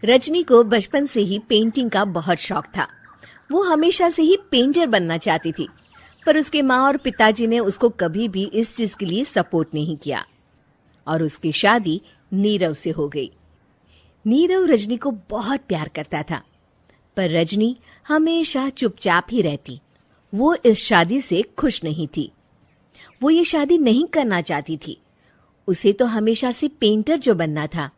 रजनी को बचपन से ही पेंटिंग का बहुत शौक था। वो हमेशा से ही पेंटर बनना चाहती थी, पर उसके माँ और पिताजी ने उसको कभी भी इस चीज के लिए सपोर्ट नहीं किया और उसकी शादी नीरव से हो गई। नीरव रजनी को बहुत प्यार करता था, पर रजनी हमेशा चुपचाप ही रहती। वो इस शादी से खुश नहीं थी। वो ये शादी नहीं करना चाहती थी। उसे तो हमेशा से पेंटर जो बनना था।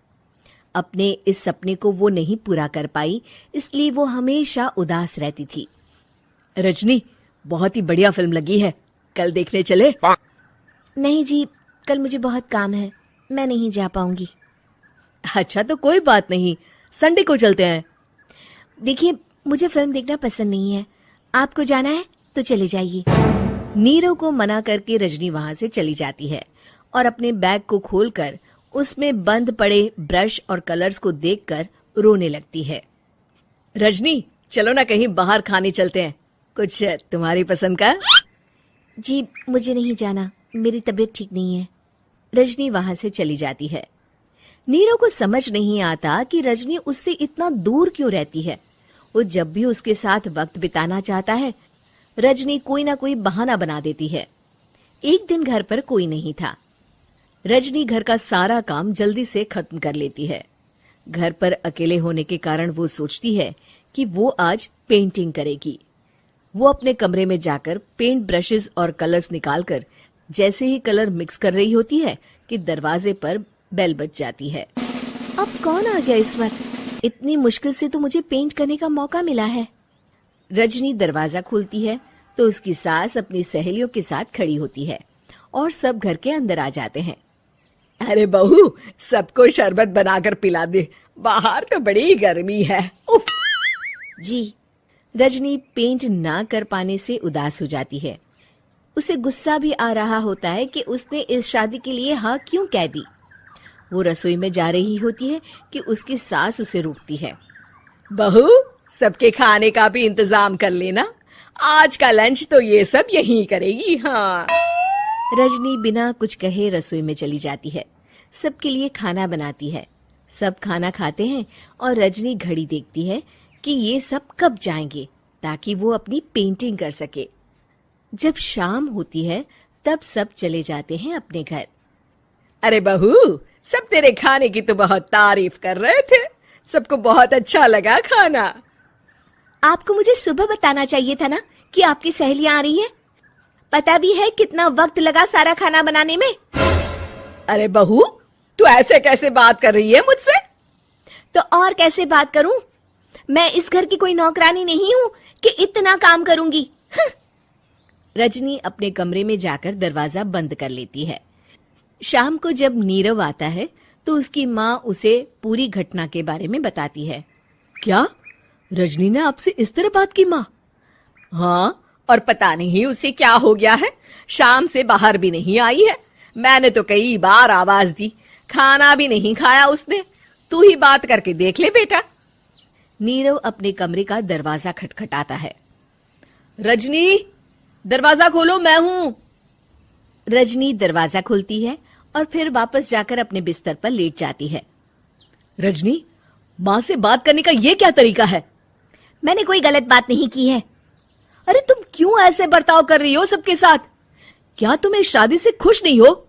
अपने इस सपने को वो नहीं पूरा कर पाई, इसलिए वो हमेशा उदास रहती थी। रजनी, बहुत ही बढ़िया फिल्म लगी है, कल देखने चले? नहीं जी, कल मुझे बहुत काम है, मैं नहीं जा पाऊंगी। अच्छा तो कोई बात नहीं, संडे को चलते हैं। देखिए, मुझे फिल्म देखना पसंद नहीं है। आपको जाना है तो चले जाइए। नीरव को मना करके रजनी वहां से चली जाती है और अपने बैग को खोलकर उसमें बंद पड़े ब्रश और कलर्स को देखकर रोने लगती है। रजनी, चलो ना कहीं बाहर खाने चलते हैं, कुछ तुम्हारी पसंद का। जी, मुझे नहीं जाना, मेरी तबीयत ठीक नहीं है। रजनी वहां से चली जाती है। नीरव को समझ नहीं आता कि रजनी उससे इतना दूर क्यों रहती है। वो जब भी उसके साथ वक्त बिताना चाहता है, रजनी कोई ना कोई बहाना बना देती है। एक दिन घर पर कोई नहीं था। रजनी घर का सारा काम जल्दी से खत्म कर लेती है। घर पर अकेले होने के कारण वो सोचती है कि वो आज पेंटिंग करेगी। वो अपने कमरे में जाकर पेंट ब्रशेस और कलर्स निकालकर जैसे ही कलर मिक्स कर रही होती है कि दरवाजे पर बेल बज जाती है। अब कौन आ गया इस वक्त? इतनी मुश्किल से तो मुझे पेंट करने का मौका मिला है। रजनी दरवाजा खोलती है तो उसकी सास अपनी सहेलियों के साथ खड़ी होती है और सब घर के अंदर आ जाते हैं। अरे बहू, सबको शरबत बनाकर पिला दे, बाहर तो बड़ी गर्मी है। उफ। जी। रजनी पेंट ना कर पाने से उदास हो जाती है। उसे गुस्सा भी आ रहा होता है कि उसने इस शादी के लिए हाँ क्यों कह दी। वो रसोई में जा रही होती है कि उसकी सास उसे रोकती है। बहू, सबके खाने का भी इंतजाम कर लेना, आज का लंच तो ये सब यहीं करेगी। हाँ। रजनी बिना कुछ कहे रसोई में चली जाती है। सबके लिए खाना बनाती है। सब खाना खाते हैं और रजनी घड़ी देखती है कि ये सब कब जाएंगे ताकि वो अपनी पेंटिंग कर सके। जब शाम होती है तब सब चले जाते हैं अपने घर। अरे बहू, सब तेरे खाने की तो बहुत तारीफ कर रहे थे, सबको बहुत अच्छा लगा खाना। आपको मुझे सुबह बताना चाहिए था ना कि आपकी सहेलियां आ रही हैं। पता भी है कितना वक्त लगा सारा खाना बनाने में। अरे बहू, तू ऐसे कैसे बात कर रही है मुझसे? तो और कैसे बात करूं? मैं इस घर की कोई नौकरानी नहीं हूं कि इतना काम करूंगी। रजनी अपने कमरे में जाकर दरवाजा बंद कर लेती है। शाम को जब नीरव आता है तो उसकी माँ उसे पूरी घटना के बारे में बताती है। क्या रजनी ने आपसे इस तरह बात की माँ? हाँ, और पता नहीं उसे क्या हो गया है, शाम से बाहर भी नहीं आई है। मैंने तो कई बार आवाज दी, खाना भी नहीं खाया उसने। तू ही बात करके देख ले बेटा। नीरव अपने कमरे का दरवाजा खटखटाता है। रजनी, दरवाजा खोलो, मैं हूं। रजनी दरवाजा खोलती है और फिर वापस जाकर अपने बिस्तर पर लेट जाती है। रजनी, माँ से बात करने का ये क्या तरीका है? मैंने कोई गलत बात नहीं की है। अरे तुम क्यों ऐसे बर्ताव कर रही हो सबके साथ? क्या तुम इस शादी से खुश नहीं हो?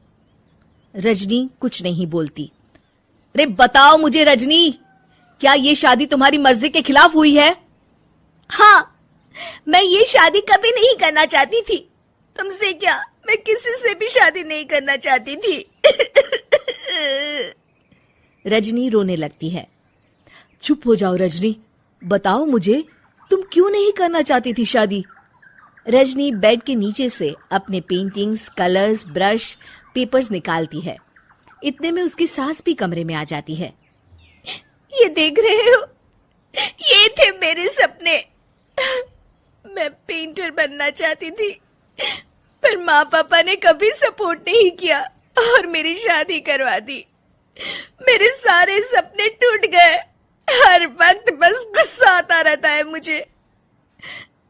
रजनी कुछ नहीं बोलती। अरे बताओ मुझे रजनी, क्या ये शादी तुम्हारी मर्जी के खिलाफ हुई है? हाँ, मैं ये शादी कभी नहीं करना चाहती थी। तुमसे क्या, मैं किसी से भी शादी नहीं करना चाहती थी। रजनी रोने लगती है। चुप हो जाओ रजनी, बताओ मुझे, तुम क्यों नहीं करना चाहती थी शादी? रजनी बेड के नीचे से अपने पेंटिंग्स, कलर्स, ब्रश, पेपर्स निकालती है। इतने में उसकी सास भी कमरे में आ जाती है। ये देख रहे हो, ये थे मेरे सपने। मैं पेंटर बनना चाहती थी, पर माँ पापा ने कभी सपोर्ट नहीं किया और मेरी शादी करवा दी। मेरे सारे सपने टूट गए। हर वक्त बस गुस्सा आता रहता है मुझे।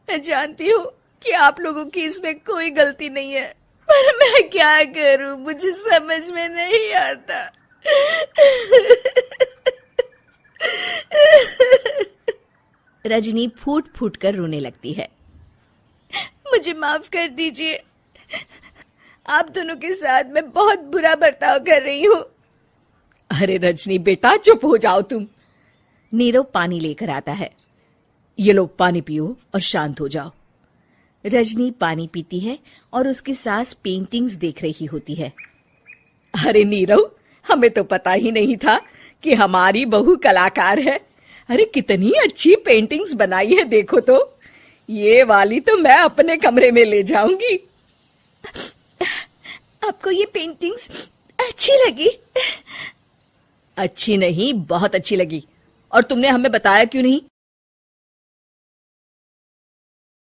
मैं जानती हूँ कि आप लोगों की इसमें कोई गलती नहीं है, पर मैं क्या करूं, मुझे समझ में नहीं आता। रजनी फूट फूट कर रोने लगती है। मुझे माफ कर दीजिए, आप दोनों के साथ मैं बहुत बुरा बर्ताव कर रही हूँ। अरे रजनी बेटा चुप हो जाओ तुम। नीरव पानी लेकर आता है। ये लो पानी पियो और शांत हो जाओ। रजनी पानी पीती है और उसकी सास पेंटिंग्स देख रही होती है। अरे नीरव, हमें तो पता ही नहीं था कि हमारी बहू कलाकार है। अरे कितनी अच्छी पेंटिंग्स बनाई है, देखो तो। ये वाली तो मैं अपने कमरे में ले जाऊंगी। आपको ये पेंटिंग्स अच्छी लगी? अच्छी नहीं, बहुत अच्छी लगी। और तुमने हमें बताया क्यों नहीं